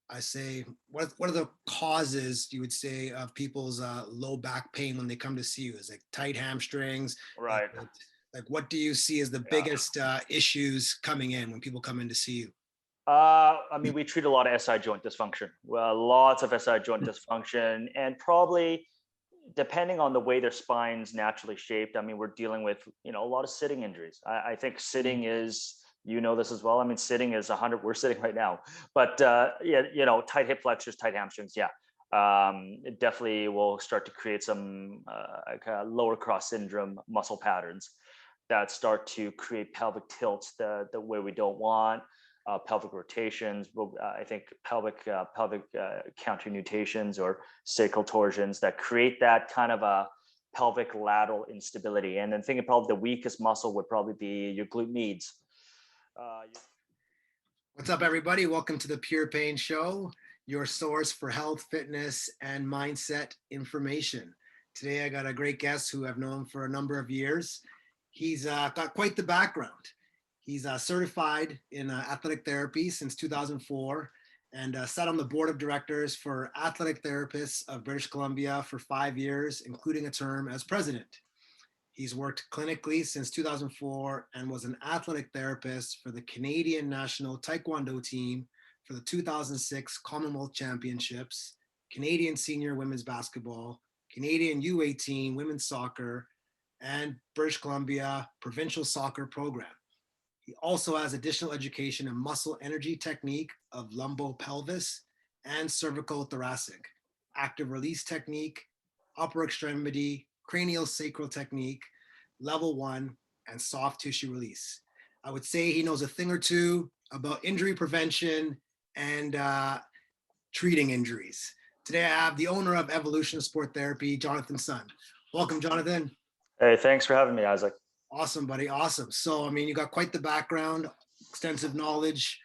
I say, what are the causes you would say of people's low back pain when they come to see you? Is like tight hamstrings? Is Right. it, like what do you see as the Yeah. biggest issues coming in when people come in to see you? I mean, we treat a lot of SI joint dysfunction. Well, lots of SI joint dysfunction, and probably depending on the way their spine's naturally shaped. I mean, we're dealing with a lot of sitting injuries. I think sitting is, this as well. I mean, sitting is 100. We're sitting right now, but yeah, tight hip flexors, tight hamstrings. Yeah, it definitely will start to create some lower cross syndrome muscle patterns that start to create pelvic tilts the way we don't want. Pelvic rotations. I think pelvic counter nutations or sacral torsions that create that kind of a pelvic lateral instability. And then thinking probably the weakest muscle would probably be your glute medius. Uh, What's up, everybody? Welcome to the Pure Pain Show, your source for health, fitness, and mindset information. Today, I got a great guest who I've known for a number of years. He's got quite the background. He's certified in athletic therapy since 2004 and sat on the board of directors for Athletic Therapists of British Columbia for 5 years, including a term as president. He's worked clinically since 2004 and was an athletic therapist for the Canadian national taekwondo team for the 2006 Commonwealth Championships, Canadian senior women's basketball, Canadian U18 women's soccer, and British Columbia provincial soccer program. He also has additional education in muscle energy technique of lumbopelvis and cervical thoracic, active release technique, upper extremity, cranial sacral technique, level 1, and soft tissue release. I would say he knows a thing or two about injury prevention and treating injuries. Today I have the owner of Evolution Sport Therapy, Jon Sun. Welcome, Jonathan. Hey, thanks for having me, Isaac. Awesome, buddy. Awesome. So, I mean, you got quite the background, extensive knowledge,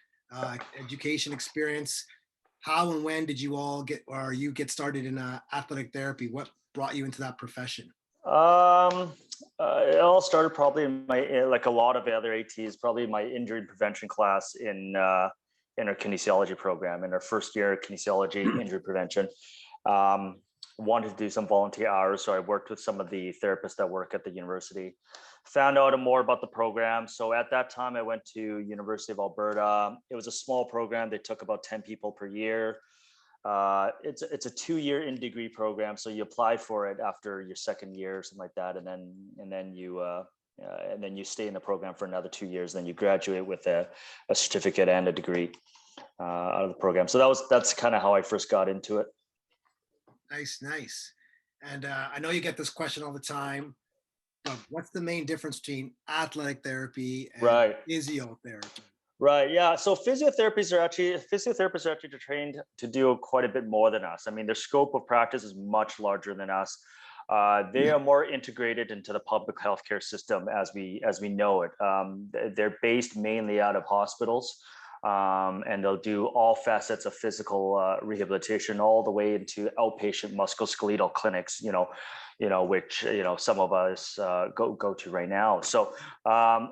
education experience. How and when did you get started in athletic therapy? What brought you into that profession? It all started probably in like a lot of other ATs, probably my injury prevention class in our kinesiology program in our first year of kinesiology injury prevention. Wanted to do some volunteer hours, so I worked with some of the therapists that work at the university. Found out more about the program. So at that time, I went to University of Alberta. It was a small program. They took about 10 people per year. It's a 2-year in degree program, so you apply for it after your second year or something like that, and then you stay in the program for another 2 years. Then you graduate with a certificate and a degree out of the program. So that's kind of how I first got into it. Nice. And I know you get this question all the time, but what's the main difference between athletic therapy and physiotherapy? Right. Yeah. So physiotherapists are actually trained to do quite a bit more than us. I mean, their scope of practice is much larger than us. They are more integrated into the public healthcare system as we know it. They're based mainly out of hospitals, and they'll do all facets of physical rehabilitation, all the way into outpatient musculoskeletal clinics. Which some of us go to right now. So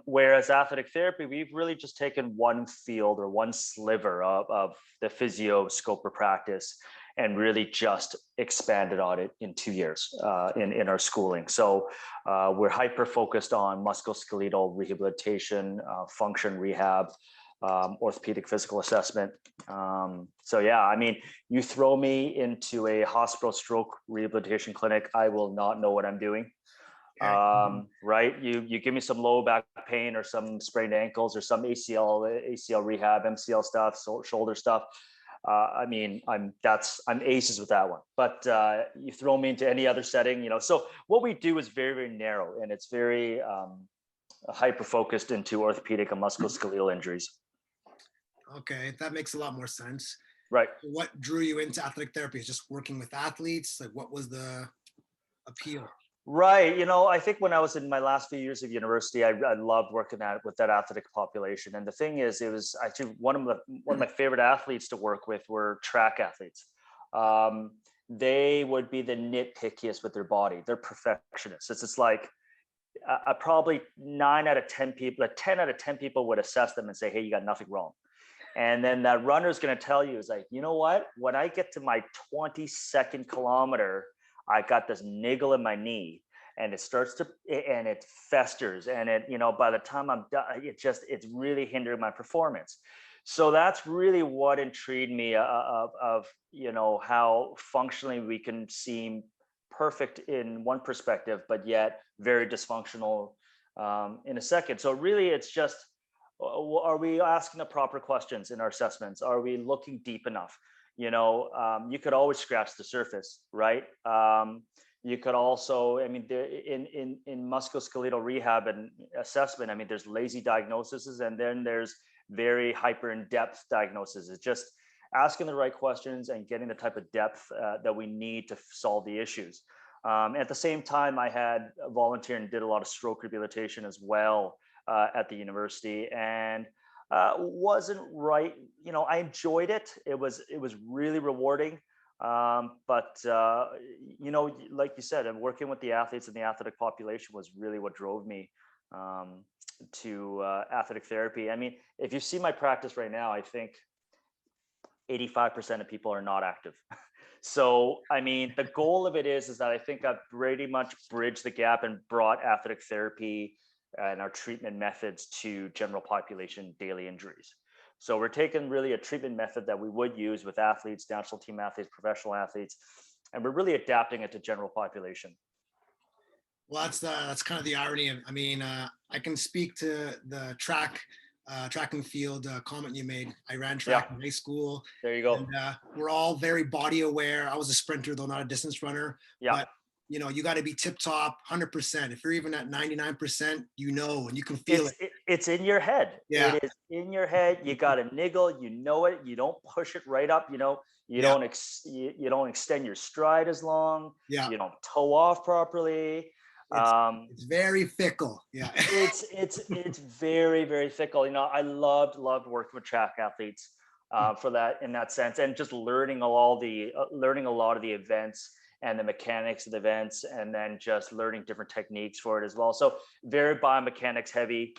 whereas athletic therapy, we've really just taken one field or one sliver of the physio scope of practice and really just expanded on it in 2 years in our schooling. So we're hyper focused on musculoskeletal rehabilitation, function rehab, orthopedic physical assessment. So yeah, I mean, you throw me into a hospital stroke rehabilitation clinic, I will not know what I'm doing. Right? You give me some low back pain or some sprained ankles or some ACL rehab, MCL stuff, shoulder stuff. I mean, I'm aces with that one. But you throw me into any other setting, So what we do is very, very narrow, and it's very hyper focused into orthopedic and musculoskeletal injuries. Okay, that makes a lot more sense. Right. What drew you into athletic therapy? Just working with athletes? Like, what was the appeal? Right. I think when I was in my last few years of university, I loved working with that athletic population. And the thing is, it was actually one of my favorite athletes to work with were track athletes. They would be the nitpickiest with their body. They're perfectionists. It's like probably 9 out of 10 people, 10 out of 10 people would assess them and say, "Hey, you got nothing wrong." And then that runner is going to tell you, is like, you know what? When I get to my 22nd kilometer, I got this niggle in my knee, and it starts to, and it festers, and it, by the time I'm done, it's really hindering my performance. So that's really what intrigued me of how functionally we can seem perfect in one perspective, but yet very dysfunctional in a second. So really, it's just, are we asking the proper questions in our assessments? Are we looking deep enough? You could always scratch the surface, right? You could also, I mean, in musculoskeletal rehab and assessment, I mean, there's lazy diagnoses, and then there's very hyper in-depth diagnosis. It's just asking the right questions and getting the type of depth that we need to solve the issues. At the same time, I had volunteered and did a lot of stroke rehabilitation as well at the university, and wasn't right. I enjoyed it. It was really rewarding. But like you said, I'm working with the athletes and the athletic population was really what drove me to athletic therapy. I mean, if you see my practice right now, I think 85% of people are not active. So, I mean, the goal of it is that I think I've pretty much bridged the gap and brought athletic therapy and our treatment methods to general population daily injuries. So we're taking really a treatment method that we would use with athletes, national team athletes, professional athletes, and we're really adapting it to general population. Well, that's kind of the irony. I mean, I can speak to the track and field comment you made. I ran track in high school. There you go. And we're all very body aware. I was a sprinter, though not a distance runner. Yeah. But you got to be tip top, 100%. If you're even at 99%, and you can feel it. It's in your head. Yeah. It is in your head. You got a niggle. You know it. You don't push it right up. You don't extend your stride as long. Yeah. You don't toe off properly. It's very fickle. Yeah. it's very, very fickle. I loved working with track athletes for that, in that sense, and just learning a lot of the events and the mechanics of the events, and then just learning different techniques for it as well. So very biomechanics heavy.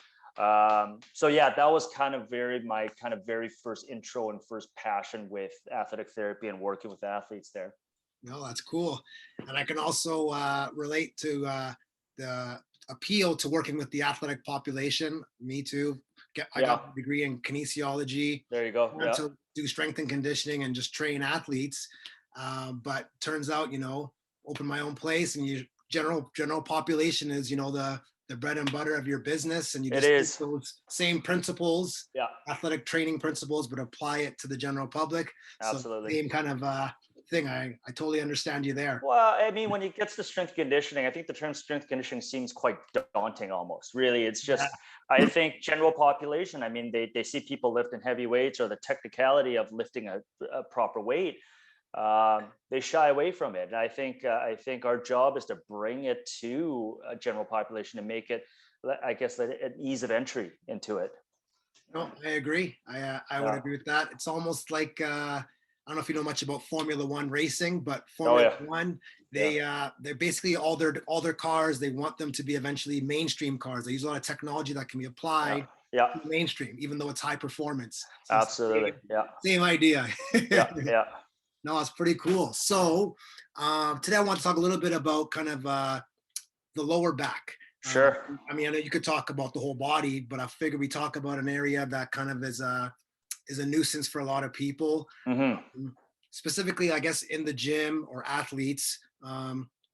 So yeah, that was my very first intro and first passion with athletic therapy and working with athletes there. No, that's cool. And I can also relate to the appeal to working with the athletic population. Me too. I got a degree in kinesiology. There you go. Yeah. To do strength and conditioning and just train athletes. But turns out, open my own place, and general population is, the bread and butter of your business, and you just take those same principles, athletic training principles, but apply it to the general public. Absolutely. So same kind of thing. I totally understand you there. Well, I mean, when it gets to strength conditioning, I think the term strength conditioning seems quite daunting almost. Really, it's just, I think general population, I mean, they see people lifting heavy weights or the technicality of lifting a proper weight. They shy away from it. And I think our job is to bring it to a general population and make it, I guess, an ease of entry into it. No, I agree. I would agree with that. It's almost like I don't know if you know much about Formula One racing, but Formula One, they're basically all their cars. They want them to be eventually mainstream cars. They use a lot of technology that can be applied to mainstream, even though it's high performance. So absolutely. Same idea. Yeah. No, it's pretty cool. So today I want to talk a little bit about kind of the lower back. Sure. I mean, I know you could talk about the whole body, but I figure we talk about an area that kind of is a nuisance for a lot of people. Mm-hmm. Specifically, I guess, in the gym or athletes,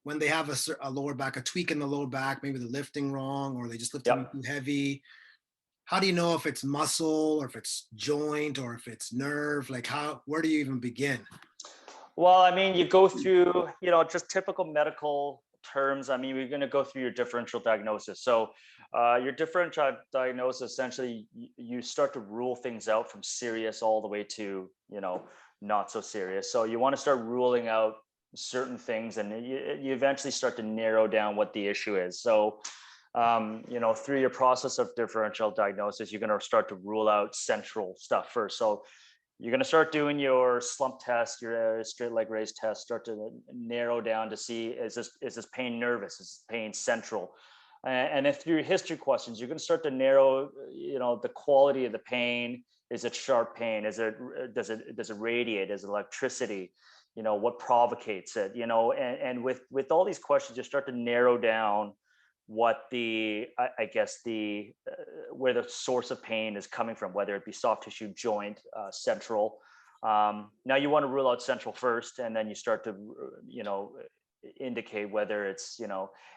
when they have a lower back, a tweak in the lower back, maybe they're lifting wrong or they just lifting too heavy. How do you know if it's muscle or if it's joint or if it's nerve? Like where do you even begin? Well, I mean, you go through, just typical medical terms. I mean, we're going to go through your differential diagnosis. So your differential diagnosis, essentially, you start to rule things out from serious all the way to, not so serious. So you want to start ruling out certain things, and you eventually start to narrow down what the issue is. So, through your process of differential diagnosis, you're going to start to rule out central stuff first. So you're going to start doing your slump test, your straight leg raise test, start to narrow down to see, is this pain nervous? Is this pain central? And then through your history questions, you're going to start to narrow, the quality of the pain Is it sharp pain? Does it radiate? Is it electricity? What provocates it? And with all these questions, you start to narrow down what I guess where the source of pain is coming from, whether it be soft tissue, joint, central. Now you want to rule out central first, and then you start to indicate whether it's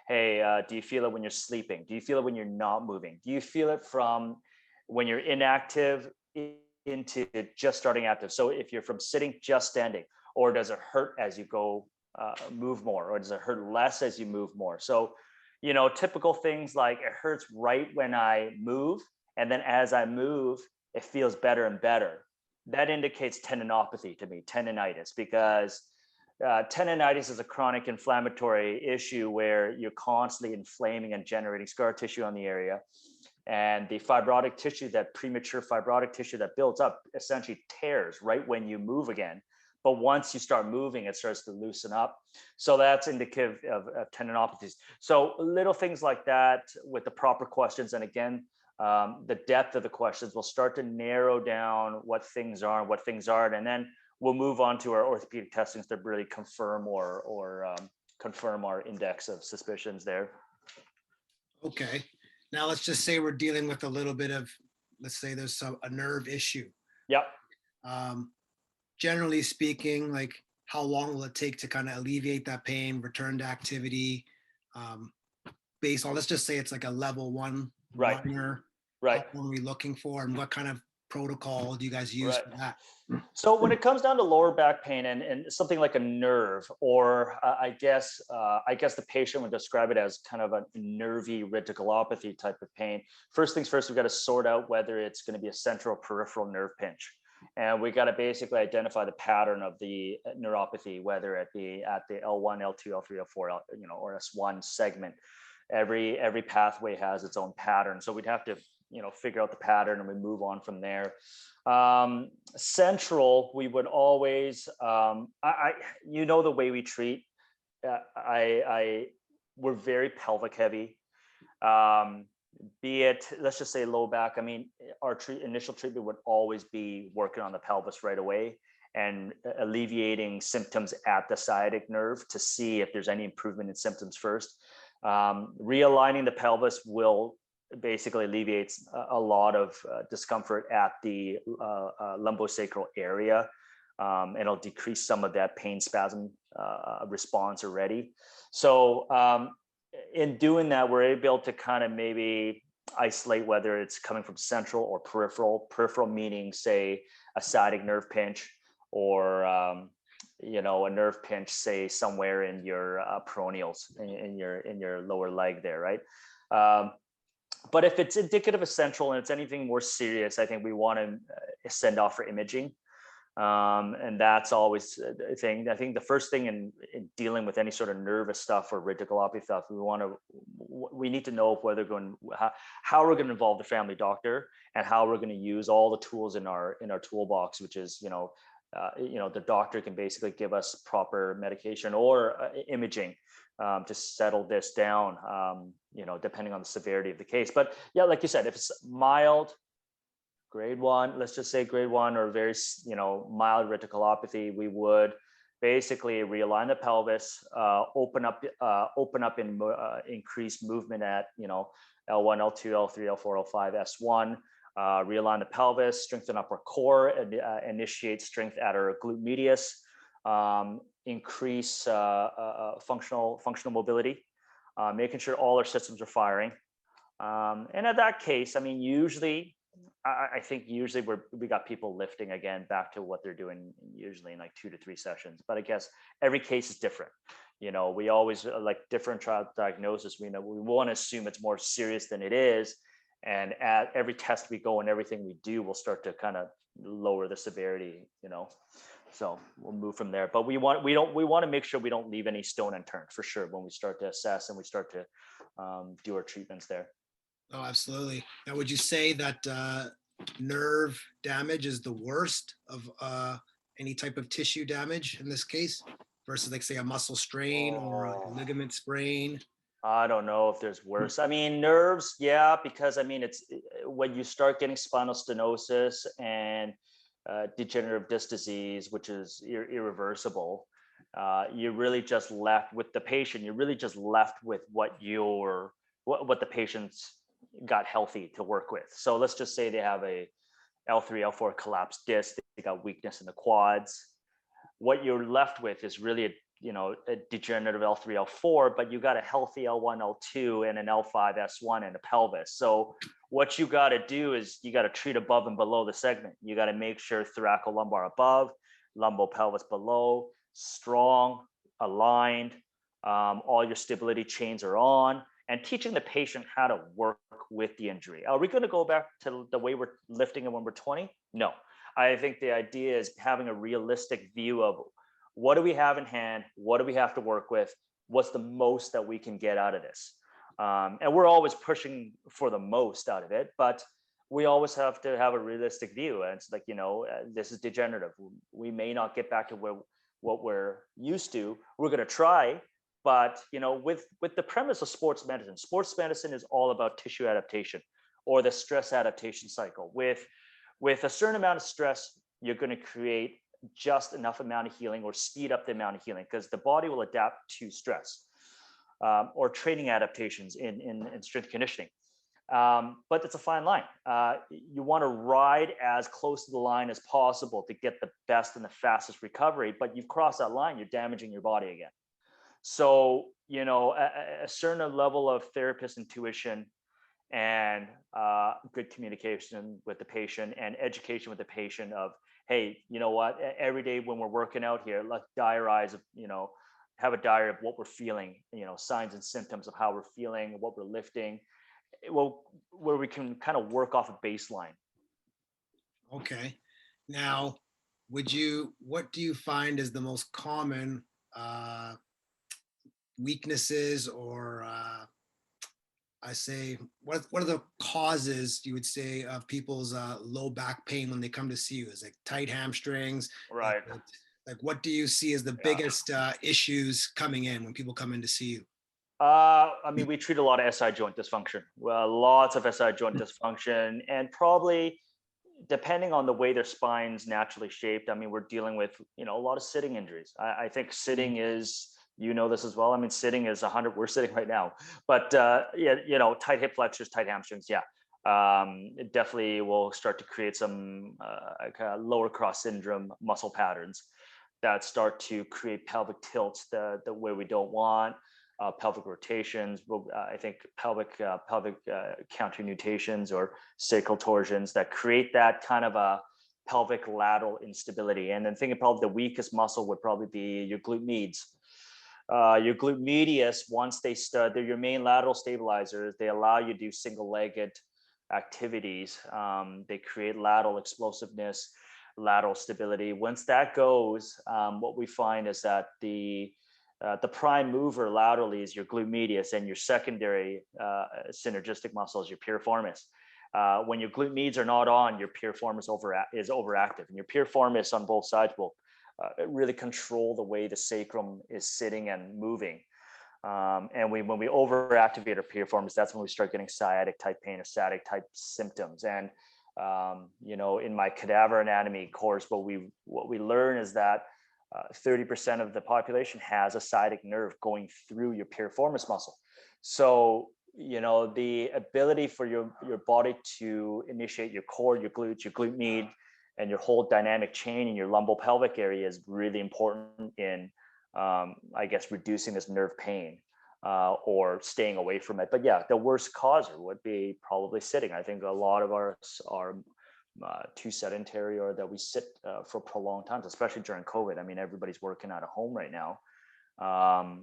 hey, do you feel it when you're sleeping? Do you feel it when you're not moving? Do you feel it from when you're inactive into just starting active? So if you're from sitting, just standing, or does it hurt as you go move more, or does it hurt less as you move more? So typical things like it hurts right when I move, and then as I move it feels better and better. That indicates tendinopathy to me, tendinitis, because tendinitis is a chronic inflammatory issue where you're constantly inflaming and generating scar tissue on the area. And the fibrotic tissue, that premature fibrotic tissue that builds up, essentially tears right when you move again. But once you start moving, it starts to loosen up. So that's indicative of tendinopathies. So little things like that with the proper questions. And again, the depth of the questions will start to narrow down what things are and what things aren't. And then we'll move on to our orthopedic testings to really confirm or confirm our index of suspicions there. Okay. Now let's just say we're dealing with a little bit of, let's say there's a nerve issue. Yep. Generally speaking, like how long will it take to kind of alleviate that pain, return to activity? Based on, let's just say it's like a level 1 Right. runner. Right. What are we looking for, and what kind of protocol do you guys use for that? So when it comes down to lower back pain and something like a nerve, or I guess the patient would describe it as kind of a nervy radiculopathy type of pain. First things first, we've got to sort out whether it's going to be a central or peripheral nerve pinch. And we got to basically identify the pattern of the neuropathy, whether it be at the L1, L2, L3, L4, or S1 segment. Every pathway has its own pattern. So we'd have to, figure out the pattern, and we move on from there. Central, we would always, the way we treat, we're very pelvic heavy. Be it, let's just say low back. I mean, our initial treatment would always be working on the pelvis right away and alleviating symptoms at the sciatic nerve to see if there's any improvement in symptoms first. Realigning the pelvis will basically alleviates a lot of discomfort at the lumbosacral area. And it'll decrease some of that pain spasm response already. So in doing that, we're able to kind of maybe isolate whether it's coming from central or peripheral. Peripheral meaning, say, a sciatic nerve pinch, or a nerve pinch, say, somewhere in your peroneals, in your lower leg there, right? But if it's indicative of central and it's anything more serious, I think we want to send off for imaging. And that's always a thing. I think the first thing in dealing with any sort of nervous stuff or radiculopathy stuff, we need to know how we're going to involve the family doctor, and how we're going to use all the tools in our toolbox, which is, the doctor can basically give us proper medication or imaging to settle this down, depending on the severity of the case. But yeah, like you said, if it's mild, grade 1, let's just say grade 1, or very, mild radiculopathy, we would basically realign the pelvis, open up and increase movement at, L1, L2, L3, L4, L5, S1, realign the pelvis, strengthen upper core, and initiate strength at our glute medius, increase functional mobility, making sure all our systems are firing. And in that case, I mean, usually we got people lifting again back to what they're doing, usually in like 2 to 3 sessions. But I guess every case is different. We always like different trial diagnosis. We want to assume it's more serious than it is. And at every test we go and everything we do, we'll start to kind of lower the severity, So we'll move from there. But we want to make sure we don't leave any stone unturned, for sure, when we start to assess and we start to do our treatments there. Oh, absolutely. Now, would you say that nerve damage is the worst of any type of tissue damage in this case, versus, like, say, a muscle strain or a ligament sprain? I don't know if there's worse. I mean, nerves, yeah, because I mean, it's when you start getting spinal stenosis and degenerative disc disease, which is irreversible, you're really just left with the patient. You're really just left with what the patient's got healthy to work with. So let's just say they have a L3, L4 collapsed disc. They got weakness in the quads. What you're left with is really a degenerative L3, L4, but you got a healthy L1, L2, and an L5, S1, and a pelvis. So what you got to do is you got to treat above and below the segment. You got to make sure thoracolumbar above, lumbopelvis below, strong, aligned, all your stability chains are on, and teaching the patient how to work with the injury. Are we going to go back to the way we're lifting it when we're 20? No. I think the idea is having a realistic view of what do we have in hand, what do we have to work with, what's the most that we can get out of this. And we're always pushing for the most out of it, but we always have to have a realistic view. And it's like, this is degenerative. We may not get back to what we're used to. We're going to try, but with the premise of sports medicine is all about tissue adaptation or the stress adaptation cycle. With a certain amount of stress, you're going to create just enough amount of healing or speed up the amount of healing because the body will adapt to stress or training adaptations in strength conditioning. But it's a fine line. You want to ride as close to the line as possible to get the best and the fastest recovery, but you've crossed that line, you're damaging your body again. So, a certain level of therapist intuition and good communication with the patient and education with the patient of, hey, you know what, every day when we're working out here, let's diarize, have a diary of what we're feeling, signs and symptoms of how we're feeling, what we're lifting, where we can kind of work off a baseline. Okay. Now, what do you find is the most common weaknesses or what are the causes you would say of people's low back pain when they come to see you? Is it tight hamstrings? Right. Like what do you see as the biggest issues coming in when people come in to see you? I mean, we treat a lot of SI joint dysfunction. Well, lots of SI joint dysfunction, and probably depending on the way their spine's naturally shaped. I mean, we're dealing with a lot of sitting injuries. I think sitting is, this as well. I mean, sitting is 100. We're sitting right now, but tight hip flexors, tight hamstrings. Yeah, it definitely will start to create some lower cross syndrome muscle patterns that start to create pelvic tilts the way we don't want. Pelvic rotations. I think pelvic counter nutations or sacral torsions that create that kind of a pelvic lateral instability. And then thinking probably the weakest muscle would probably be your glute medius. Your glute medius, once they're your main lateral stabilizers, they allow you to do single-legged activities. They create lateral explosiveness, lateral stability. Once that goes, what we find is that the prime mover laterally is your glute medius, and your secondary synergistic muscle is your piriformis. When your glute medius are not on, your piriformis is overactive, and your piriformis on both sides will really control the way the sacrum is sitting and moving. And when we overactivate our piriformis, that's when we start getting sciatic type pain or sciatic type symptoms. And in my cadaver anatomy course, what we learn is that 30% of the population has a sciatic nerve going through your piriformis muscle. So, the ability for your body to initiate your core, your glutes, your glute med, and your whole dynamic chain in your lumbopelvic area is really important in, reducing this nerve pain or staying away from it. But yeah, the worst causer would be probably sitting. I think a lot of us are too sedentary, or that we sit for prolonged times, especially during COVID. I mean, everybody's working out of home right now. The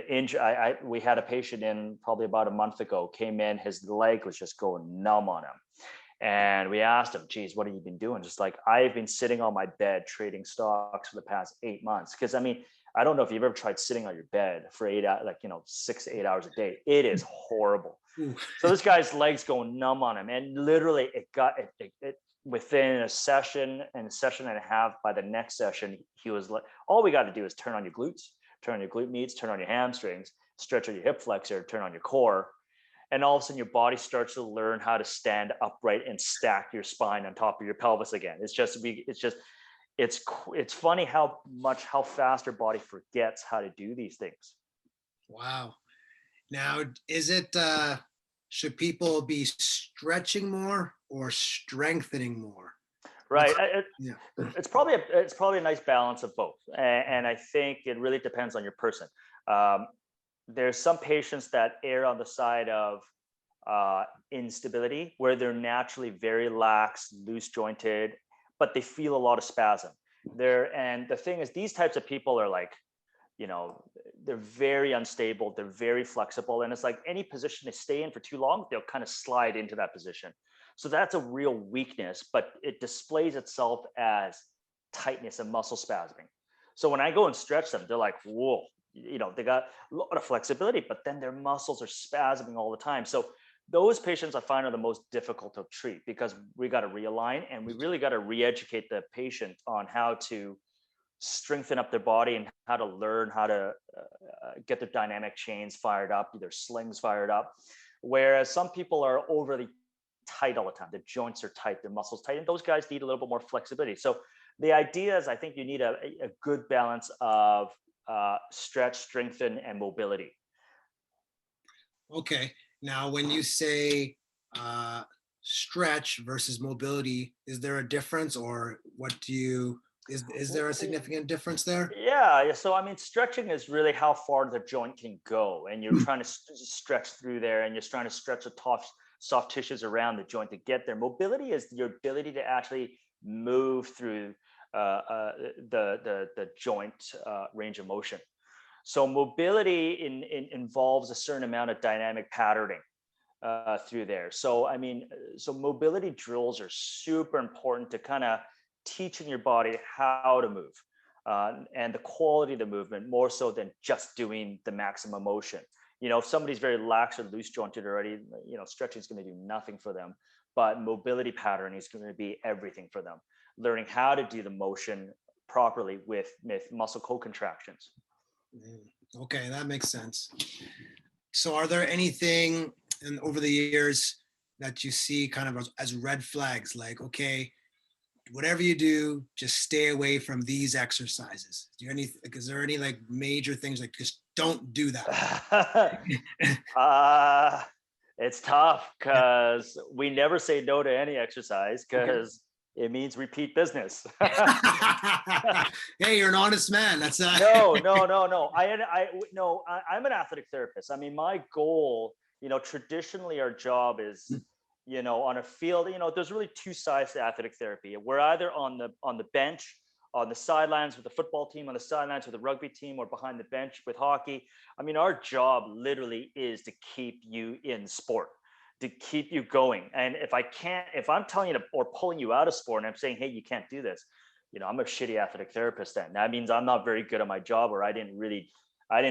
injury. We had a patient in probably about a month ago. Came in, his leg was just going numb on him, and we asked him, "Geez, what have you been doing?" Just like, "I've been sitting on my bed trading stocks for the past 8 months." Because I mean, I don't know if you've ever tried sitting on your bed for 8 hours, 6 to 8 hours a day. It is horrible. So this guy's legs going numb on him, and literally it within a session and a half. By the next session, he was like, "All we got to do is turn on your glutes, turn on your glute medius, turn on your hamstrings, stretch on your hip flexor, turn on your core. And all of a sudden your body starts to learn how to stand upright and stack your spine on top of your pelvis again. It's funny how fast your body forgets how to do these things. Wow. Now, is it, should people be stretching more or strengthening more? Right. Yeah. It's probably a nice balance of both. And I think it really depends on your person. There's some patients that err on the side of instability, where they're naturally very lax, loose jointed, but they feel a lot of spasm there. And the thing is, these types of people are like, they're very unstable, they're very flexible, and it's like any position they stay in for too long, they'll kind of slide into that position. So that's a real weakness, but it displays itself as tightness and muscle spasming. So when I go and stretch them, they're like, whoa, they got a lot of flexibility, but then their muscles are spasming all the time. So those patients I find are the most difficult to treat, because we got to realign, and we really got to re-educate the patient on how to strengthen up their body and how to learn how to get their dynamic chains fired up, their slings fired up. Whereas some people are overly tight all the time. Their joints are tight, their muscles tight, and those guys need a little bit more flexibility. So the idea is, I think you need a good balance of stretch, strengthen, and mobility. Okay. Now, when you say stretch versus mobility, is there a difference, or is there a significant difference there? Yeah. So, I mean, stretching is really how far the joint can go. And you're trying to stretch through there, and you're trying to stretch the soft tissues around the joint to get there. Mobility is your ability to actually move through the joint range of motion. So mobility involves a certain amount of dynamic patterning through there. So, I mean, so mobility drills are super important to kind of teaching your body how to move and the quality of the movement, more so than just doing the maximum motion. If somebody's very lax or loose jointed already, stretching is going to do nothing for them, but mobility patterning is going to be everything for them. Learning how to do the motion properly with muscle co-contractions. Okay, that makes sense. So are there anything over the years that you see kind of as red flags, like, okay, whatever you do, just stay away from these exercises? Is there any like major things, like just don't do that? It's tough, because we never say no to any exercise, because it means repeat business. Hey, you're an honest man. That's No. I'm an athletic therapist. I mean, my goal, traditionally our job is, on a field, there's really two sides to athletic therapy. We're either on the bench, on the sidelines with the football team, on the sidelines with the rugby team, or behind the bench with hockey. I mean, our job literally is to keep you in sport, to keep you going. And if I'm telling you or pulling you out of sport and I'm saying, hey, you can't do this, I'm a shitty athletic therapist. Then that means I'm not very good at my job, or I didn't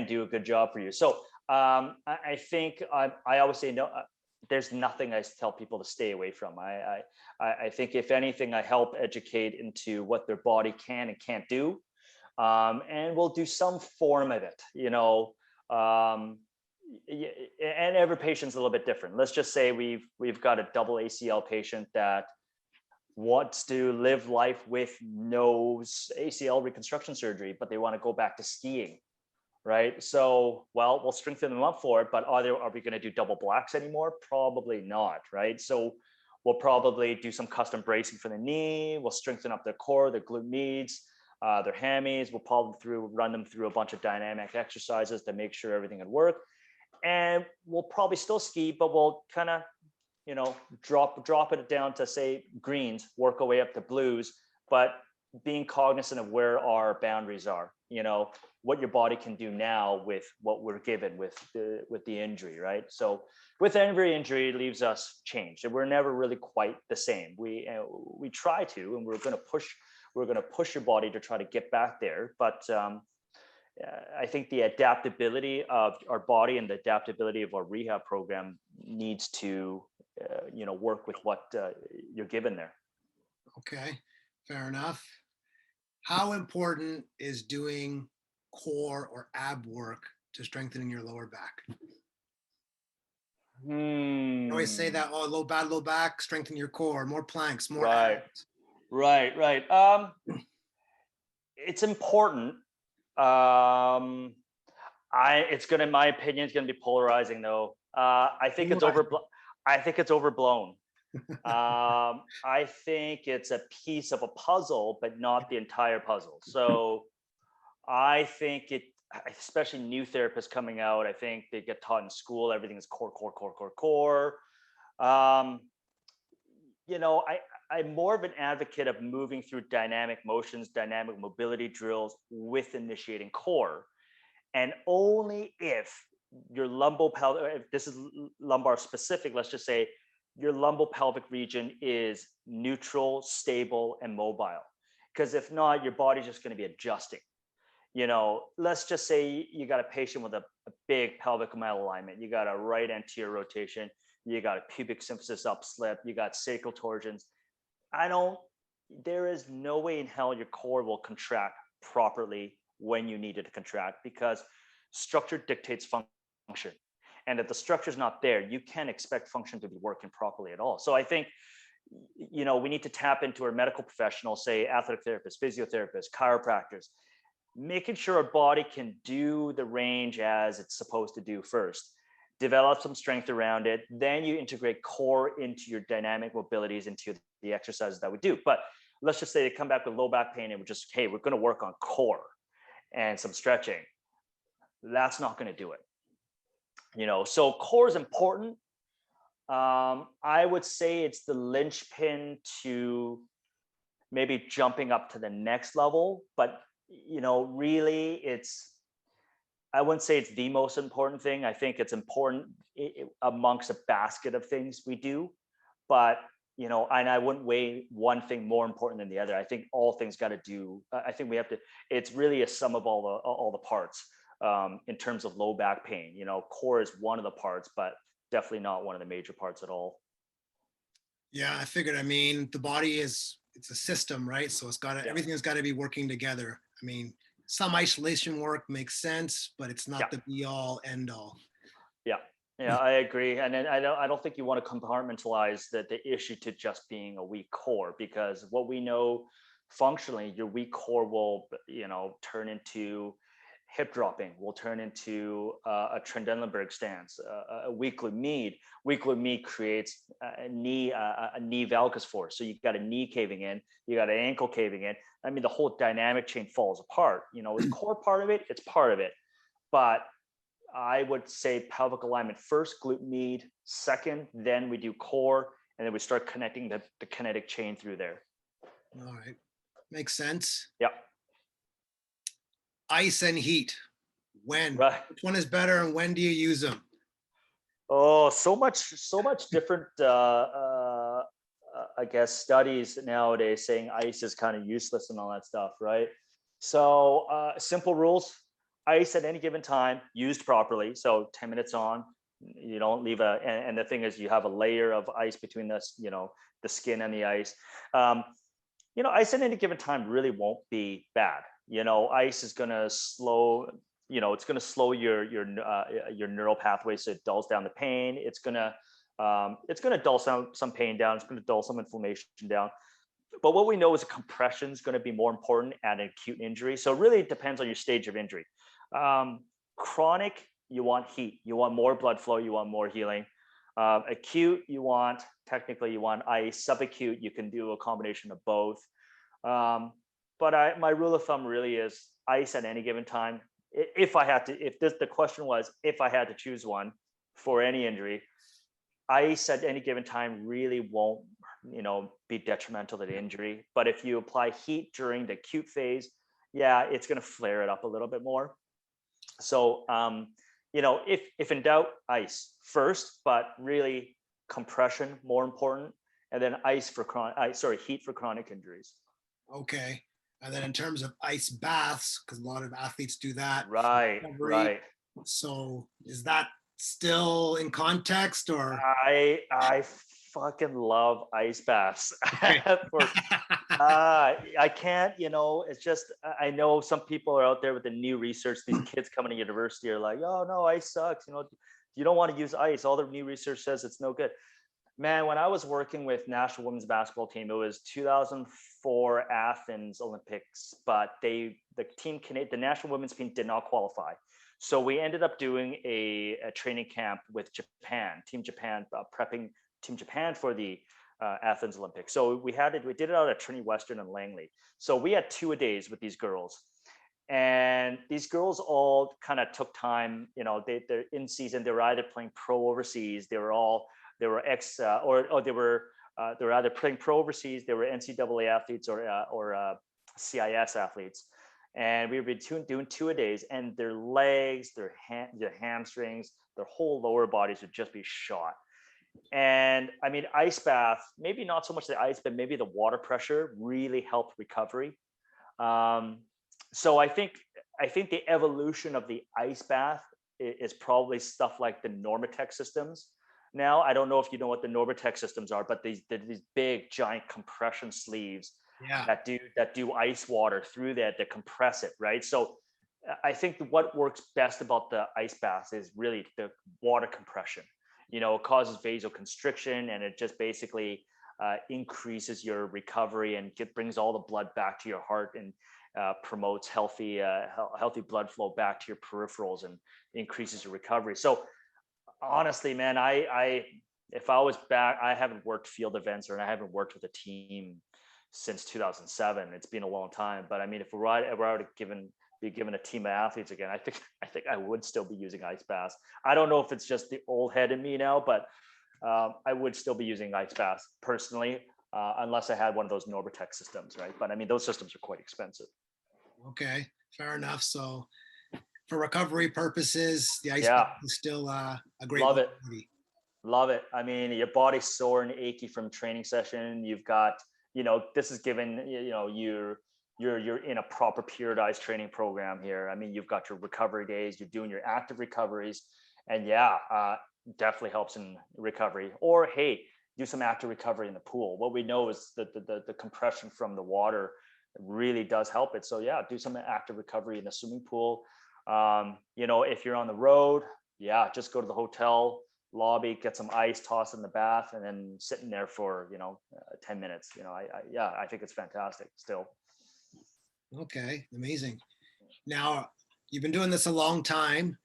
do a good job for you. So I think I always say no. There's nothing I tell people to stay away from. I think if anything, I help educate into what their body can and can't do, and we'll do some form of it. And every patient's a little bit different. Let's just say we've got a double ACL patient that wants to live life with no ACL reconstruction surgery, but they want to go back to skiing. Right. So, well, we'll strengthen them up for it, but are we going to do double blacks anymore? Probably not. Right. So we'll probably do some custom bracing for the knee. We'll strengthen up their core, their glute medius, their hammies. We'll probably run them through a bunch of dynamic exercises to make sure everything would work. And we'll probably still ski, but we'll kind of, drop it down to, say, greens, work our way up to blues, but being cognizant of where our boundaries are, what your body can do now with what we're given with the injury, right? So with every injury, it leaves us changed, and we're never really quite the same. We try to, and we're going to push your body to try to get back there. But I think the adaptability of our body and the adaptability of our rehab program needs to, work with what you're given there. Okay, fair enough. How important is doing core or ab work to strengthening your lower back? I always say Hmm. that, oh, low back, strengthen your core, more planks, more Right. abs. Right. It's important. In my opinion, it's gonna be polarizing though. I think it's overblown. I think it's a piece of a puzzle, but not the entire puzzle. So I think especially new therapists coming out, I think they get taught in school, everything is core. Um, I'm more of an advocate of moving through dynamic motions, dynamic mobility drills with initiating core. And only if your lumbopelvic, if this is lumbar specific, let's just say your lumbopelvic region is neutral, stable, and mobile. Because if not, your body's just going to be adjusting. Let's just say you got a patient with a big pelvic malalignment, you got a right anterior rotation, you got a pubic symphysis upslip, you got sacral torsions. There is no way in hell your core will contract properly when you need it to contract, because structure dictates function. And if the structure is not there, you can't expect function to be working properly at all. So I think, we need to tap into our medical professionals, say athletic therapists, physiotherapists, chiropractors, making sure our body can do the range as it's supposed to do first. Develop some strength around it. Then you integrate core into your dynamic mobilities, into the exercises that we do. But let's just say they come back with low back pain and hey, we're going to work on core and some stretching. That's not going to do it. So core is important. I would say it's the linchpin to maybe jumping up to the next level, but really I wouldn't say it's the most important thing. I think it's important amongst a basket of things we do, but and I wouldn't weigh one thing more important than the other. I think all things got to do. I think we have to. It's really a sum of all the parts. In terms of low back pain, core is one of the parts, but definitely not one of the major parts at all. Yeah, I figured. I mean, the body it's a system, right? So everything's got to be working together. I mean, some isolation work makes sense, but it's not the be all end all. Yeah, I agree. And then I don't think you want to compartmentalize the issue to just being a weak core, because what we know functionally, your weak core will, turn into hip dropping, will turn into a Trendelenburg stance, a weak glute med creates a knee valgus force. So you've got a knee caving in, you got an ankle caving in. I mean, the whole dynamic chain falls apart. Is core part of it? It's part of it. But I would say pelvic alignment first, glute med second, then we do core, and then we start connecting the kinetic chain through there. All right. Makes sense. Yeah. Ice and heat. When? Right. Which one is better, and when do you use them? Oh, so much different, I guess, studies nowadays saying ice is kind of useless and all that stuff, right? So simple rules: ice at any given time, used properly. So 10 minutes on, you don't leave and the thing is, you have a layer of ice between the skin and the ice. Ice at any given time really won't be bad. Ice is going to slow, it's going to slow your neural pathway, so it dulls down the pain. It's going to dull some pain down. It's going to dull some inflammation down. But what we know is compression is going to be more important at an acute injury. So really it depends on your stage of injury. Chronic, you want heat. You want more blood flow. You want more healing. Acute, you want ice. Subacute, you can do a combination of both. But my rule of thumb really is ice at any given time. The question was, if I had to choose one for any injury, ice at any given time really won't, be detrimental to the injury. But if you apply heat during the acute phase, it's going to flare it up a little bit more. So, if in doubt, ice first, but really compression more important, and then heat for chronic injuries. Okay. And then in terms of ice baths, because a lot of athletes do that. Right. So is that still in context, or? I fucking love ice baths. Okay. For I can't, it's just, I know some people are out there with the new research. These kids coming to university are like, oh no, ice sucks. You don't want to use ice. All the new research says it's no good. Man, when I was working with national women's basketball team, it was 2004 Athens Olympics, but the national women's team did not qualify. So we ended up doing a training camp with Team Japan, prepping Team Japan for the Athens Olympics. So we did it out at Trinity Western and Langley. So we had 2-a-days with these girls. And these girls all kind of took time, they're in season. They were either playing pro overseas. They were either playing pro overseas. They were NCAA athletes or CIS athletes. And we were doing 2-a-days, and their legs, their hamstrings, their whole lower bodies would just be shot. And I mean, ice bath, maybe not so much the ice, but maybe the water pressure really helped recovery. So I think the evolution of the ice bath is probably stuff like the Normatec systems. Now, I don't know if you know what the Normatec systems are, but these big giant compression sleeves that do ice water through that compress it, right? So I think what works best about the ice baths is really the water compression. It causes vasoconstriction, and it just basically increases your recovery and brings all the blood back to your heart, and promotes healthy blood flow back to your peripherals and increases your recovery. So honestly, man, if I was back, I haven't worked field events, or I haven't worked with a team since 2007. It's been a long time, but I mean, if we're be given a team of athletes again, I think I would still be using ice baths. I don't know if it's just the old head in me now, but I would still be using ice baths personally, unless I had one of those Normatec systems, right? But I mean, those systems are quite expensive. Okay, fair enough. So for recovery purposes, the ice Yeah, bath is still a great love it. movie. Love it. I mean, your body's sore and achy from training session. You've got, this is given, you're in a proper periodized training program here. I mean, you've got your recovery days, you're doing your active recoveries, and definitely helps in recovery. Or hey, do some active recovery in the pool. What we know is that the compression from the water really does help it. So yeah, do some active recovery in the swimming pool. If you're on the road, just go to the hotel lobby, get some ice, toss in the bath, and then sitting there for 10 minutes. I think it's fantastic still. Okay, amazing. Now, you've been doing this a long time.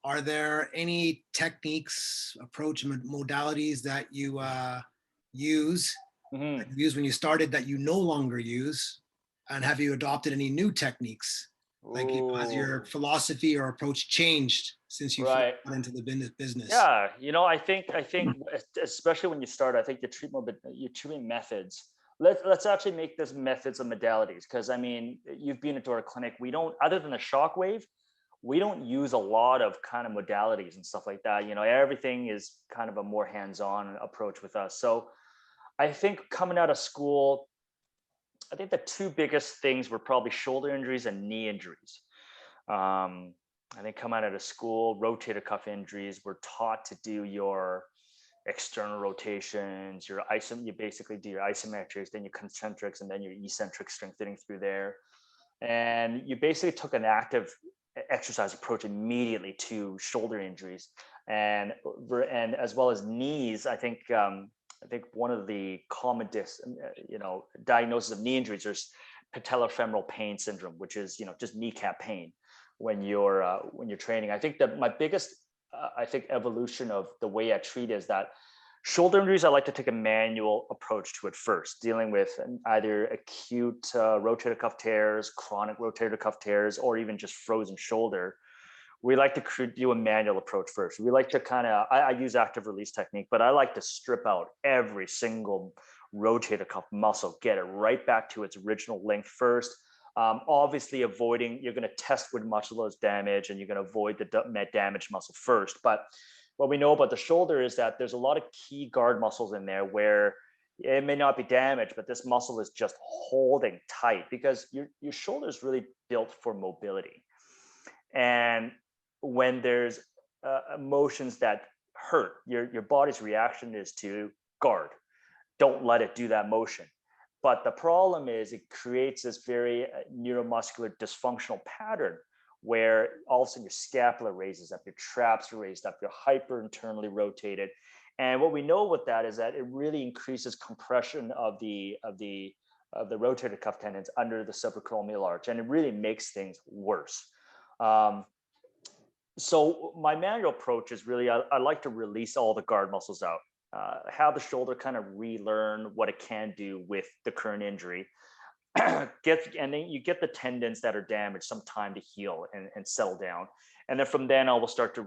Are there any techniques, modalities that you use when you started that you no longer use? And have you adopted any new techniques? Like, has your philosophy or approach changed since you got into the business? Yeah, I think especially when you start, I think your treatment methods. Let's actually make this methods and modalities, because I mean, you've been into our clinic. We don't, other than the shockwave, we don't use a lot of kind of modalities and stuff like that. Everything is kind of a more hands-on approach with us. So I think coming out of school, I think the two biggest things were probably shoulder injuries and knee injuries. I think coming out of school, rotator cuff injuries, we're taught to do your external rotations, you basically do your isometrics, then your concentrics, and then your eccentric strengthening through there. And you basically took an active exercise approach immediately to shoulder injuries, and as well as knees. I think one of the common diagnosis of knee injuries is Patellofemoral Payne syndrome, which is just kneecap pain when you're training. I think that my biggest evolution of the way I treat is that shoulder injuries, I like to take a manual approach to it first, dealing with either acute rotator cuff tears, chronic rotator cuff tears, or even just frozen shoulder. We like to do a manual approach first. We like to I use active release technique, but I like to strip out every single rotator cuff muscle, get it right back to its original length first. Obviously avoiding, you're going to test when muscle is damaged, and you're going to avoid the damaged muscle first. But what we know about the shoulder is that there's a lot of key guard muscles in there where it may not be damaged, but this muscle is just holding tight, because your shoulder is really built for mobility. And when there's emotions that hurt, your body's reaction is to guard. Don't let it do that motion. But the problem is it creates this very neuromuscular dysfunctional pattern where all of a sudden your scapula raises up, your traps are raised up, you're hyper internally rotated. And what we know with that is that it really increases compression of the rotator cuff tendons under the subacromial arch, and it really makes things worse. So my manual approach is really, I like to release all the guard muscles out, have the shoulder kind of relearn what it can do with the current injury, and then you get the tendons that are damaged some time to heal and settle down. And then from then on, we'll start to,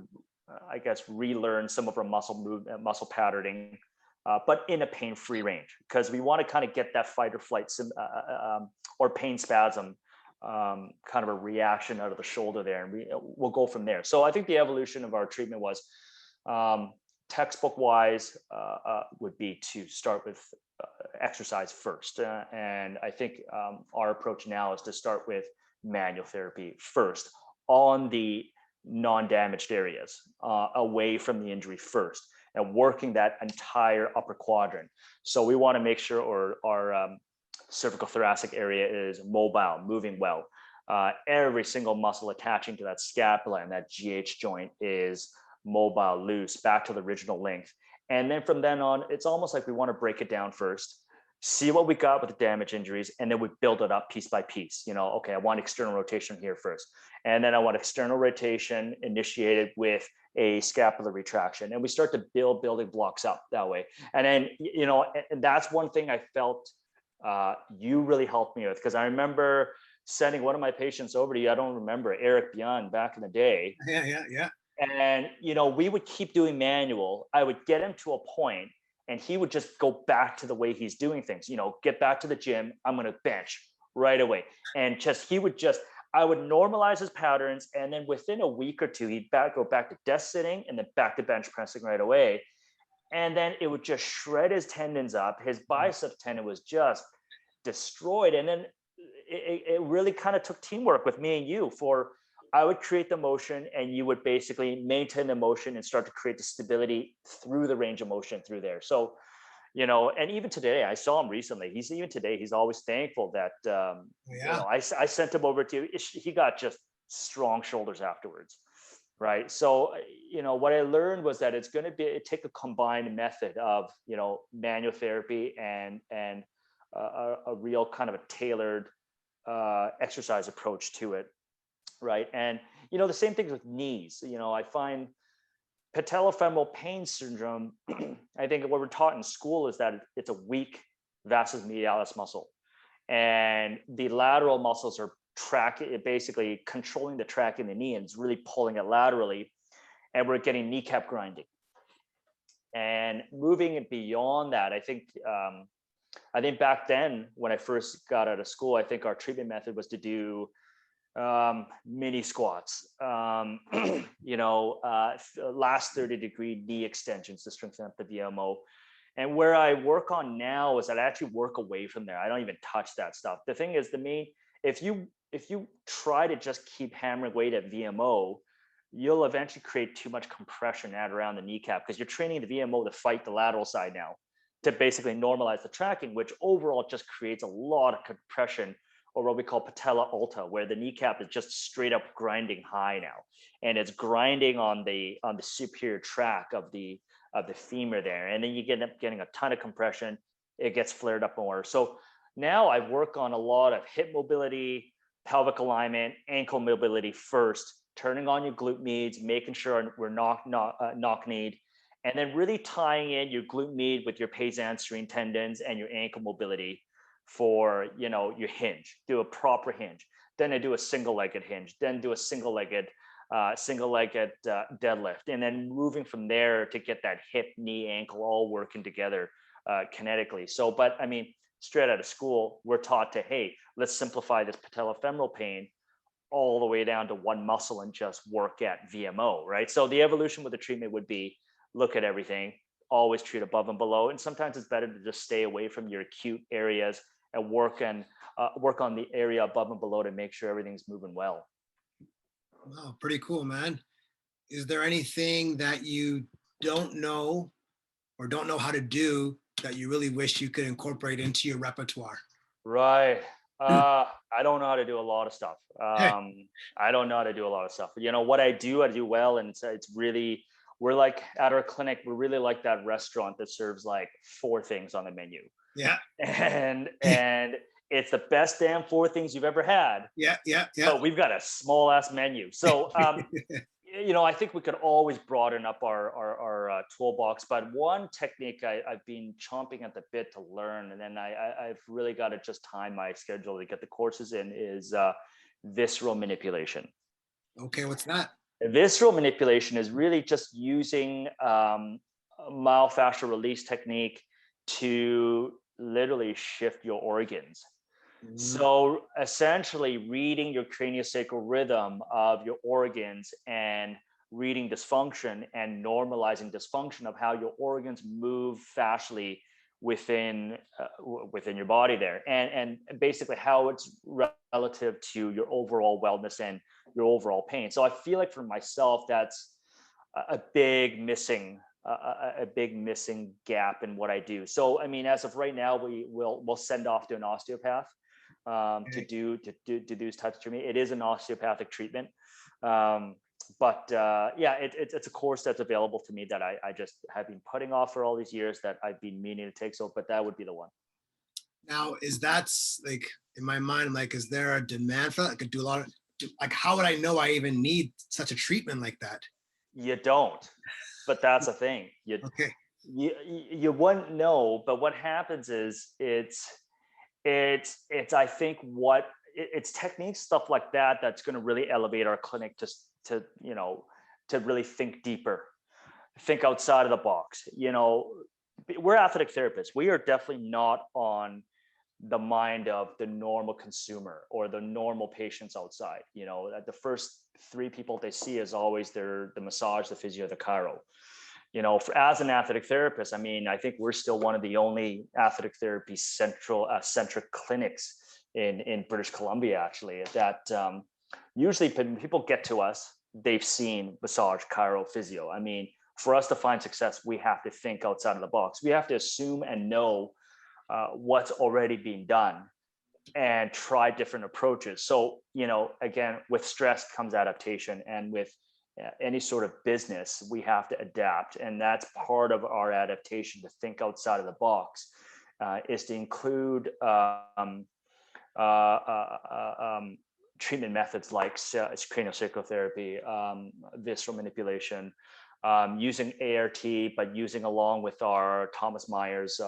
I guess, relearn some of our muscle movement, muscle patterning, but in a pain-free range, because we want to kind of get that fight or flight or pain spasm kind of a reaction out of the shoulder there, and we'll go from there. So I think the evolution of our treatment was textbook wise would be to start with exercise first, and I think our approach now is to start with manual therapy first on the non-damaged areas, away from the injury first, and working that entire upper quadrant. So we want to make sure our cervical thoracic area is mobile, moving well. Every single muscle attaching to that scapula and that GH joint is mobile, loose, back to the original length. And then from then on, it's almost like we want to break it down first, see what we got with the damage injuries, and then we build it up piece by piece. Okay, I want external rotation here first. And then I want external rotation initiated with a scapular retraction. And we start to build building blocks up that way. And then, and that's one thing I felt you really helped me with, because I remember sending one of my patients over to you. I don't remember, Eric Bjorn, back in the day. Yeah. And, we would keep doing manual. I would get him to a point and he would just go back to the way he's doing things, get back to the gym. I'm going to bench right away. And I would normalize his patterns. And then within a week or two, he'd go back to desk sitting and then back to bench pressing right away. And then it would just shred his tendons up. His bicep tendon was just destroyed. And then it really kind of took teamwork with me and you. I would create the motion and you would basically maintain the motion and start to create the stability through the range of motion through there. So, and even today, I saw him recently. He's always thankful that, I sent him over to you. He got just strong shoulders afterwards. Right. So, what I learned was that it's going to take a combined method of, manual therapy and a real kind of a tailored exercise approach to it. Right. And, the same thing with knees. I find patellofemoral Payne syndrome. I think what we're taught in school is that it's a weak vastus medialis muscle, and the lateral muscles are basically controlling the track in the knee, and it's really pulling it laterally, and we're getting kneecap grinding. And moving it beyond that, I think back then when I first got out of school, I think our treatment method was to do mini squats, last 30-degree knee extensions to strengthen up the VMO. And where I work on now is that I actually work away from there. I don't even touch that stuff. The thing is, if you try to just keep hammering weight at VMO, you'll eventually create too much compression at around the kneecap, because you're training the VMO to fight the lateral side now, to basically normalize the tracking, which overall just creates a lot of compression, or what we call patella alta, where the kneecap is just straight up grinding high now, and it's grinding on the superior track of the femur there, and then you end up getting a ton of compression. It gets flared up more. So now I work on a lot of hip mobility, pelvic alignment, ankle mobility first, turning on your glute medius, making sure we're knock-kneed, and then really tying in your glute med with your pes anserine tendons and your ankle mobility for your hinge. Do a proper hinge, then I do a single-legged hinge, then do a single-legged deadlift, and then moving from there to get that hip, knee, ankle all working together kinetically. So, but I mean, straight out of school, we're taught to, hey, let's simplify this patellofemoral pain all the way down to one muscle and just work at VMO, right? So the evolution with the treatment would be look at everything, always treat above and below, and sometimes it's better to just stay away from your acute areas and work on the area above and below to make sure everything's moving well. Wow, pretty cool, man. Is there anything that you don't know or don't know how to do that you really wish you could incorporate into your repertoire? Right. I don't know how to do a lot of stuff. I don't know how to do a lot of stuff. You know what I do well, and it's really, we're like at our clinic, we're really like that restaurant that serves like 4 things on the menu, Yeah, and it's the best damn 4 things you've ever had. yeah, yeah, yeah. But we've got a small ass menu, so I think we could always broaden up our toolbox. But one technique I've been chomping at the bit to learn, and then I've really got to just time my schedule to get the courses in, is visceral manipulation. Okay, what's that? Visceral manipulation is really just using a myofascial release technique to literally shift your organs. So essentially reading your craniosacral rhythm of your organs and reading dysfunction and normalizing dysfunction of how your organs move fascially within within your body there, and basically how it's relative to your overall wellness and your overall pain. So I feel like for myself, that's a big missing a big missing gap in what I do. So I mean, as of right now, we'll send off to an osteopath to do these types of treatment. It is an osteopathic treatment, but yeah, it's a course that's available to me that I just have been putting off for all these years that I've been meaning to take. So, but that would be the one. Now, that's like in my mind, I'm like, is there a demand for that? I could do a lot of, like, how would I know I even need such a treatment like that? You don't, but that's a thing. Okay. You wouldn't know, but what happens is it's I think it's techniques, stuff like that, that's going to really elevate our clinic to to really think deeper, think outside of the box. We're athletic therapists. We are definitely not on the mind of the normal consumer or the normal patients outside. The first 3 people they see is always the massage, the physio, the chiro. As an athletic therapist, I mean, I think we're still one of the only athletic therapy centric clinics in British Columbia, actually, that usually when people get to us, they've seen massage, chiro, physio. I mean, for us to find success, we have to think outside of the box. We have to assume and know what's already being done and try different approaches. So, again, with stress comes adaptation, and with any sort of business, we have to adapt. And that's part of our adaptation, to think outside of the box, is to include treatment methods like craniosacral therapy, visceral manipulation, using ART, but using along with our Thomas Myers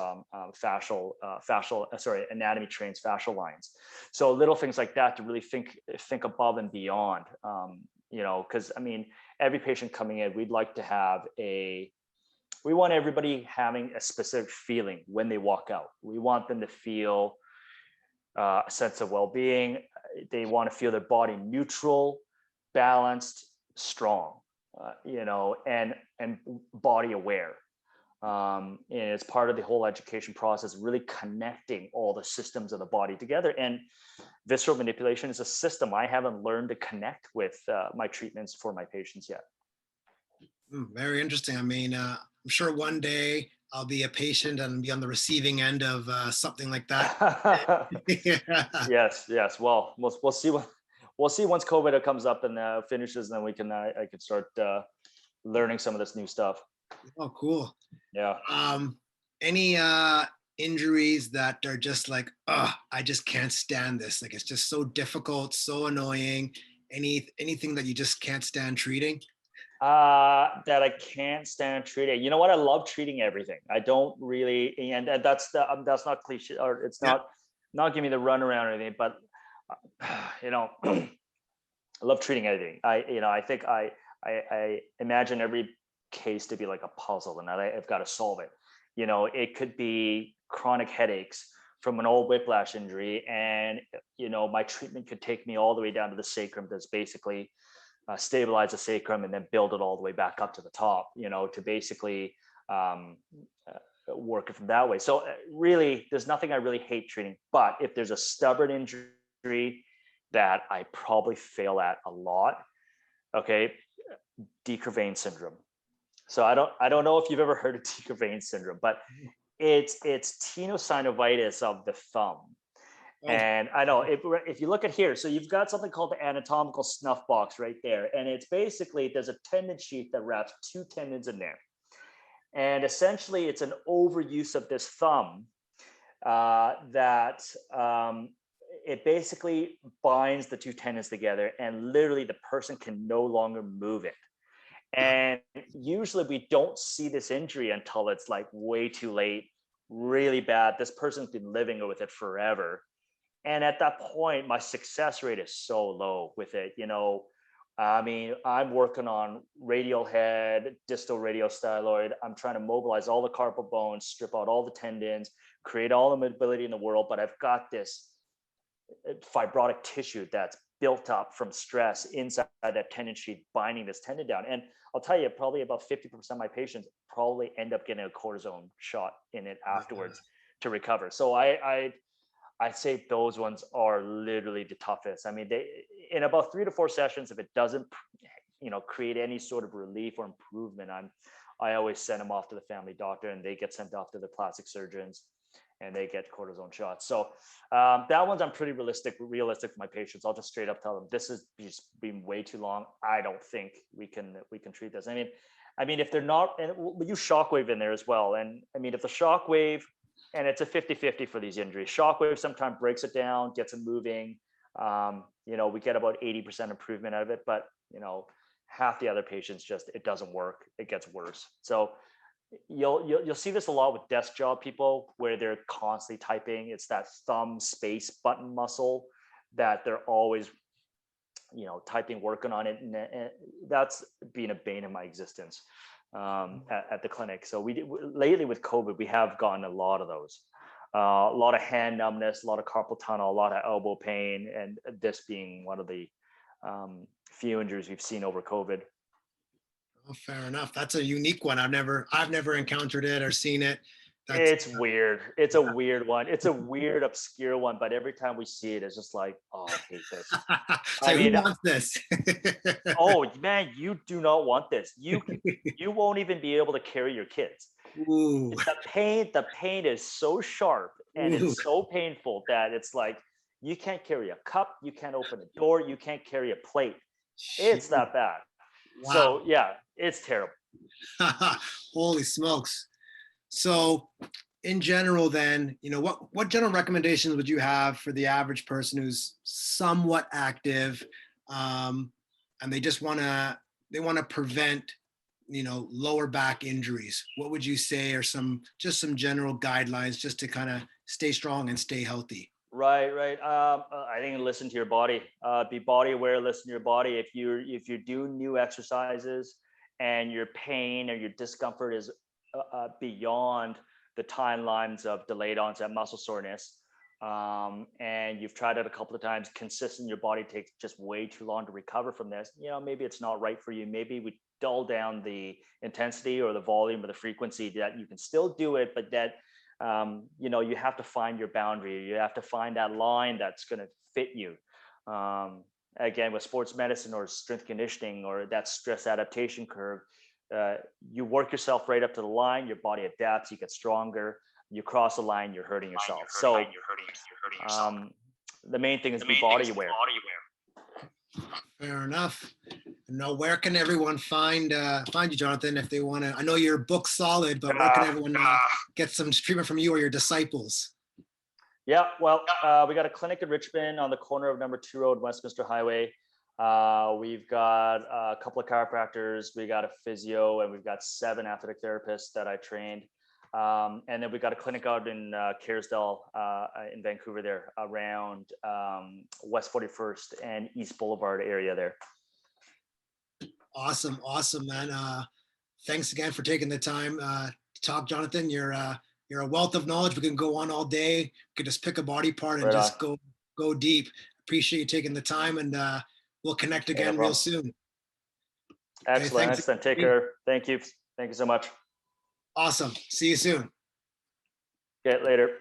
anatomy trains fascial lines. So little things like that to really think above and beyond. Because I mean, every patient coming in, we want everybody having a specific feeling when they walk out. We want them to feel a sense of well-being. They want to feel their body neutral, balanced, strong, and body aware. And it's part of the whole education process, really connecting all the systems of the body together. And visceral manipulation is a system I haven't learned to connect with my treatments for my patients yet. Very interesting. I mean, I'm sure one day I'll be a patient and be on the receiving end of something like that. Yeah. Yes. Well, we'll see we'll see once COVID comes up and finishes, and then we can I can start learning some of this new stuff. Oh, cool. Yeah. Any injuries that are just like, I just can't stand this. Like, it's just so difficult, so annoying. Anything that you just can't stand treating? That I can't stand treating. You know what? I love treating everything. I don't really, and that's not cliche, or it's not giving me the runaround or anything. But I love treating everything. I think I imagine every case to be like a puzzle, and I've got to solve it. It could be chronic headaches from an old whiplash injury, and my treatment could take me all the way down to the sacrum. That's basically stabilize the sacrum and then build it all the way back up to the top, to basically work it from that way. So really, there's nothing I really hate treating. But if there's a stubborn injury that I probably fail at a lot, okay, Decrevane syndrome. So I don't know if you've ever heard of Decrevane syndrome, but it's tenosynovitis of the thumb. Oh, And I know if you look at here, so you've got something called the anatomical snuff box right there. And it's basically, there's a tendon sheath that wraps two tendons in there. And essentially it's an overuse of this thumb that it basically binds the two tendons together, and literally the person can no longer move it. And usually we don't see this injury until it's like way too late, really bad. This person's been living with it forever. And at that point, my success rate is so low with it. I mean, I'm working on radial head, distal radial styloid. I'm trying to mobilize all the carpal bones, strip out all the tendons, create all the mobility in the world. But I've got this fibrotic tissue that's built up from stress inside that tendon sheath, binding this tendon down. And I'll tell you, probably about 50% of my patients probably end up getting a cortisone shot in it afterwards to recover. So I'd say those ones are literally the toughest. I mean, in about 3 to 4 sessions, if it doesn't, create any sort of relief or improvement, I always send them off to the family doctor, and they get sent off to the plastic surgeons, and they get cortisone shots. So that one's I'm pretty realistic for my patients. I'll just straight up tell them, this has just been way too long. I don't think we can treat this. I mean, if they're not, and we use shockwave in there as well. And I mean, if the shockwave, and it's a 50-50 for these injuries. Shockwave sometimes breaks it down, gets it moving. We get about 80% improvement out of it, but half the other patients it doesn't work. It gets worse. So you'll see this a lot with desk job people, where they're constantly typing. It's that thumb space button muscle that they're always typing, working on it, and that's been a bane of my existence at the clinic. So lately with COVID, we have gotten a lot of those, a lot of hand numbness, a lot of carpal tunnel, a lot of elbow pain, and this being one of the few injuries we've seen over COVID. oh, fair enough. That's a unique one. I've never encountered it or seen it. It's weird. It's a weird one. It's a weird, obscure one, but every time we see it, it's just like, oh, I hate this. So who wants this? Oh man, you do not want this. You won't even be able to carry your kids. Ooh. The pain is so sharp and Ooh. it's so painful that it's like you can't carry a cup, you can't open a door, you can't carry a plate. It's that bad. Wow. So yeah, it's terrible. Holy smokes. So in general, then, what general recommendations would you have for the average person who's somewhat active, and they just want to prevent, lower back injuries? What would you say are some general guidelines just to kind of stay strong and stay healthy? Right. I think listen to your body. Be body aware. Listen to your body. If you do new exercises and your pain or your discomfort is beyond the timelines of delayed onset muscle soreness, and you've tried it a couple of times, consistent, your body takes just way too long to recover from this, maybe it's not right for you. Maybe we dull down the intensity or the volume or the frequency, that you can still do it, but that you have to find your boundary. You have to find that line that's going to fit you. Again, with sports medicine or strength conditioning or that stress adaptation curve, you work yourself right up to the line, your body adapts, you get stronger. You cross the line, you're hurting yourself. So the main thing is be body aware. Fair enough. Now, where can everyone find you, Jonathan, if they want to? I know your book's solid, but where can everyone get some treatment from you or your disciples? Yeah, well, we got a clinic in Richmond on the corner of number 2 Road, Westminster Highway. We've got a couple of chiropractors, we got a physio, and we've got 7 athletic therapists that I trained. And then we got a clinic out in Kerrisdale in Vancouver there, around West 41st and East Boulevard area there. Awesome, man. Thanks again for taking the time to talk, Jonathan. You're a wealth of knowledge. We can go on all day. We could just pick a body part and just go deep. Appreciate you taking the time, and we'll connect again real soon. Excellent. Okay, excellent. Take care. Thank you so much. Awesome. See you soon. Get later.